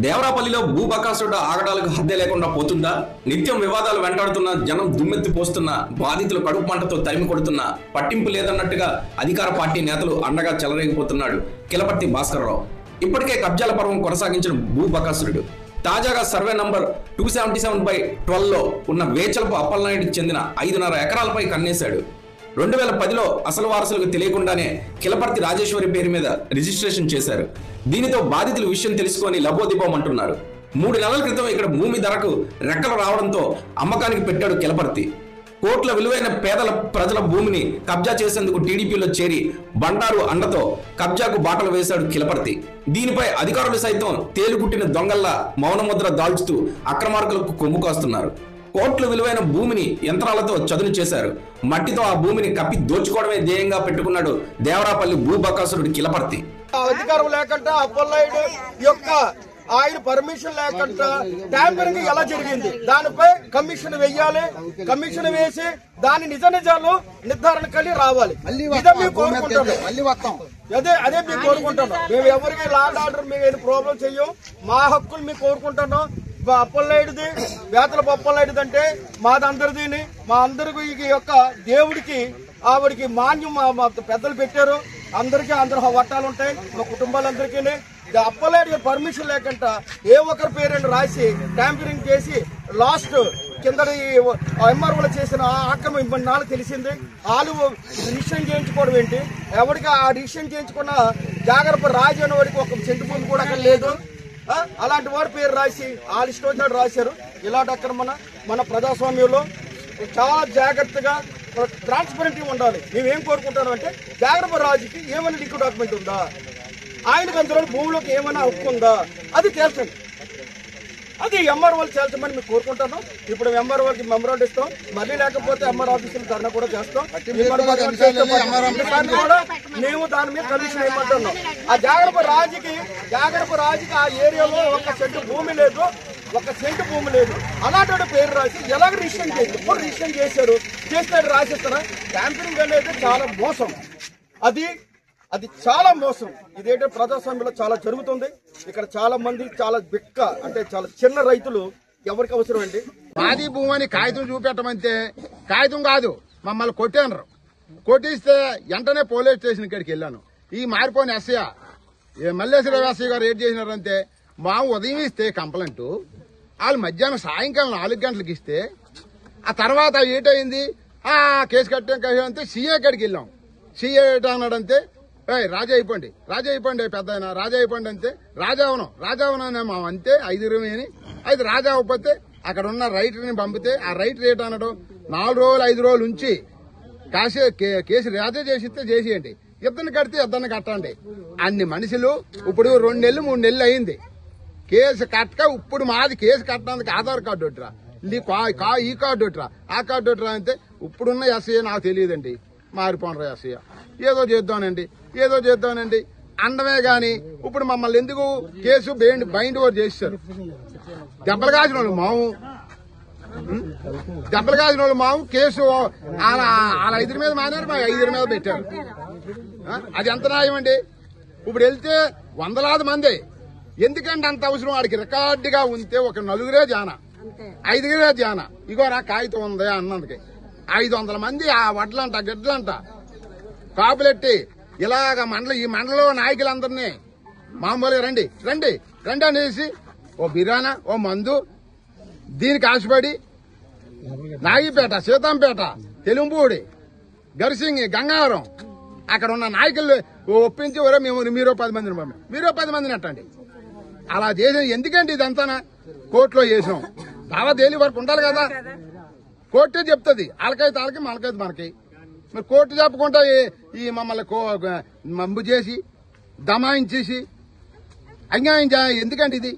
దేవరాపల్లిలో భూబకాసురుడు ఆగడాలకు హద్దే లేకుండా పోతుందా? నిత్యం వివాదాలు వెంటాడుతున్న జనం దుమ్మెత్తి పోస్తున్న బాధితులు కడుపు మంటతో తరిమి కొడుతున్న పట్టింపు లేదన్నట్టుగా అధికార పార్టీ నేతలు అండగా చెలరేగిపోతున్నాడు కిలపర్తి భాస్కర్రావు. ఇప్పటికే కబ్జాల పర్వం కొనసాగించిన భూబకాసురుడు తాజాగా సర్వే నంబర్ 277/12లో ఉన్న వేచలపు అప్పలనాయుడికి చెందిన 5.5 ఎకరాలపై కన్నేశాడు. 2010లో అసలు వారసులకు తెలియకుండానే కిలపర్తి రాజేశ్వరి పేరు మీద రిజిస్ట్రేషన్ చేశారు. దీనితో బాధితుల విషయం తెలుసుకొని లబోదిబోమంటున్నారు. 3 నెలల క్రితం ఇక్కడ భూమి ధరకు రెక్కలు రావడంతో అమ్మకానికి పెట్టాడు కిలపర్తి. కోట్ల విలువైన పేదల ప్రజల భూమిని కబ్జా చేసేందుకు టీడీపీలో చేరి బండారు అండతో కబ్జాకు బాటలు వేశాడు కిలపర్తి. దీనిపై అధికారులు సైతం తేలుగుట్టిన దొంగల్లా మౌనముద్ర దాల్చుతూ అక్రమార్కులకు కొమ్ము కాస్తున్నారు. కోట్ల విలువైన భూమిని యంత్రాలతో చదును చేశారు. మట్టితో ఆ భూమిని కప్పి దోచుకోవడమే ధ్యేయంగా పెట్టుకున్నాడు దేవరాపల్లి భూబకాసురుడు కిలపర్తి. అధికారం లేకుండా అప్పలనాయుడు యొక్క ఆయన పర్మిషన్ లేకుండా ట్యాంపరింగ్ ఎలా జరిగింది దానిపై కమిషన్ వేయాలి. కమిషన్ వేసి దాని నిజ నిజాలు నిర్ధారణ కలిగి రావాలి. ఇదే మేము కోరుకుంటాం. అదే మేము కోరుకుంటున్నాం. మేము ఎవరికి లాండ్ ఆర్డర్ మేము ప్రాబ్లం చెయ్యం. మా హక్కులు మేము కోరుకుంటున్నాం. అప్పలనాయుడిది వేతలపు అప్పలనాయుడిది అంటే మాదందరిది. మా అందరికి ఈ యొక్క దేవుడికి ఆవిడికి మాన్యం మా పెద్దలు పెట్టారు. అందరికీ అందరు వట్టాలు ఉంటాయి. మా కుటుంబాలందరికీ అప్పలనాయుడు పర్మిషన్ లేకుండా ఏ ఒక్కరి పేరుని రాసి ట్యాంపరింగ్ చేసి లాస్ట్ కింద ఎంఆర్ఓలు చేసిన ఆక్రమం ఇబ్బంది నాలుగు తెలిసింది. వాళ్ళు రిజిస్ట్రేషన్ చేయించుకోవడం ఏంటి? ఎవరికి ఆ రిజిస్ట్రేషన్ చేయించుకున్న జాగ్రత్త రాజు అనే వాడికి ఒక సెంటు భూమి కూడా అక్కడ లేదు. అలాంటి వారి పేరు రాసి వాళ్ళు ఇష్టం వచ్చినట్టు రాశారు. ఇలాంటి అక్కడ మన ప్రజాస్వామ్యంలో చాలా జాగ్రత్తగా ట్రాన్స్పరెంట్గా ఉండాలి. మేమేం కోరుకుంటాం అంటే జాగ్రత్త రాజుకి ఏమైనా లింక్ డాక్యుమెంట్ ఉందా, ఆయనకు అందులో భూమిలోకి ఏమైనా హక్కు ఉందా అది తేల్చండి. అది ఎంఆర్ఓలు తేల్చమని మేము కోరుకుంటున్నాం. ఇప్పుడు ఎంఆర్ఓకి మెమరాండం ఇస్తాం. మళ్ళీ లేకపోతే ఎంఆర్ ఆఫీసులు ధర్నా కూడా చేస్తాం. కూడా మేము దాని మీద కమిషన్ ఏమంటున్నాం. ఆ జాగ్రత్త రాజుకి ఆ ఏరియాలో ఒక సెంటు భూమి లేదు. అలాంటి పేరు రాసి ఎలాగ రిజిస్ట్రేషన్ చేసి ఇప్పుడు రిజిస్ట్రేషన్ చేస్తాడు రాసేస్తారా? ట్యాంపరింగ్ అనేది చాలా మోసం. అది చాలా మోసం. ఇదేంటంటే ప్రజాస్వామ్యంలో చాలా జరుగుతుంది. ఇక్కడ చాలా మంది చాలా బిక్క అంటే చాలా చిన్న రైతులు ఎవరికి అవసరం అండి. మాది భూమి అని కాగితం చూపెట్టమంటే కాగితం కాదు, మమ్మల్ని కొట్టాను. కొట్టిస్తే వెంటనే పోలీస్ స్టేషన్ ఇక్కడికి వెళ్ళాను. ఈ మారిపోయిన ఎస్ఐ మల్లేశ్వర ఎస్ఐ గారు ఏం చేసినారంటే మా ఉదయం ఇస్తే కంప్లైంట్ వాళ్ళు మధ్యాహ్నం సాయంకాలం 4 గంటలకు ఇస్తే ఆ తర్వాత ఏటైంది కేసు కట్టే సీఏ కాడికి వెళ్ళాం. సీఏ అన్నాడంతే రాజా అయిపోండి పెద్ద ఆయన రాజా అయిపోండి అంతే రాజావనం మా అంతే 5 అని 5 రాజా అవ్వకపోతే అక్కడ ఉన్న రైటర్ని పంపితే ఆ రైటర్ ఏంటన్నాడు 4 రోజులు 5 రోజులు ఉంచి కేసు రాజా చేసిస్తే చేసేయండి, ఇద్దరిని కడితే ఇద్దరిని కట్టండి. అన్ని మనుషులు ఇప్పుడు 2 నెలలు 3 నెలలు అయింది కేసు కట్టక. ఇప్పుడు మాది కేసు కట్టడానికి ఆధార్ కార్డు ఒకటిరా, ఈ కార్డు ఒకటిరా, ఆ కార్డు ఒకటిరా అంటే ఇప్పుడున్న ఎస్ఐ నాకు తెలియదండి. మారిపోనరా ఎస్ఐ ఏదో చేద్దామనండి అండమే గాని ఇప్పుడు మమ్మల్ని ఎందుకు కేసు బైండ్ ఓవర్ చేశారు. దెబ్బలు కాసిన వాళ్ళు మాము కేసు వాళ్ళ 5 మీద మానేరు, మా 5 మీద పెట్టారు. అది ఎంత న్యాయం అండి? ఇప్పుడు వెళ్తే వందలాది మంది. ఎందుకంటే అంత అవసరం? వాడికి రికార్డుగా ఉంటే ఒక 4 జానా 5 జానా ఇగో నా కాగితం ఉంది అన్నందుకే 500 మంది ఆ వడ్లంట గిడ్లంట కాపులెట్టి ఇలాగ ఈ మండలంలో నాయకులందరినీ మామూలుగా రండి అనేసి ఓ బిర్యానా ఓ మందు దీనికి ఆశపడి నాగిపేట, సీతంపేట, తెలుంపూడి, గర్సింగి, గంగారం అక్కడ ఉన్న నాయకులు ఒప్పించి మీరు 10 మందిని మీరు 10 మందిని అట్టండి. అలా చేసిన ఎందుకంటే ఇదంతా కోర్టులో చేసాం. దావదేలి వరకు ఉండాలి కదా. కోర్టే చెప్తుంది వాళ్ళకైతే వాళ్ళకి మనకైతే మనకి. మరి కోర్టు చెప్పకుండా ఈ మమ్మల్ని మంబు చేసి దమాయించేసి అన్యాయం ఎందుకంటే ఇది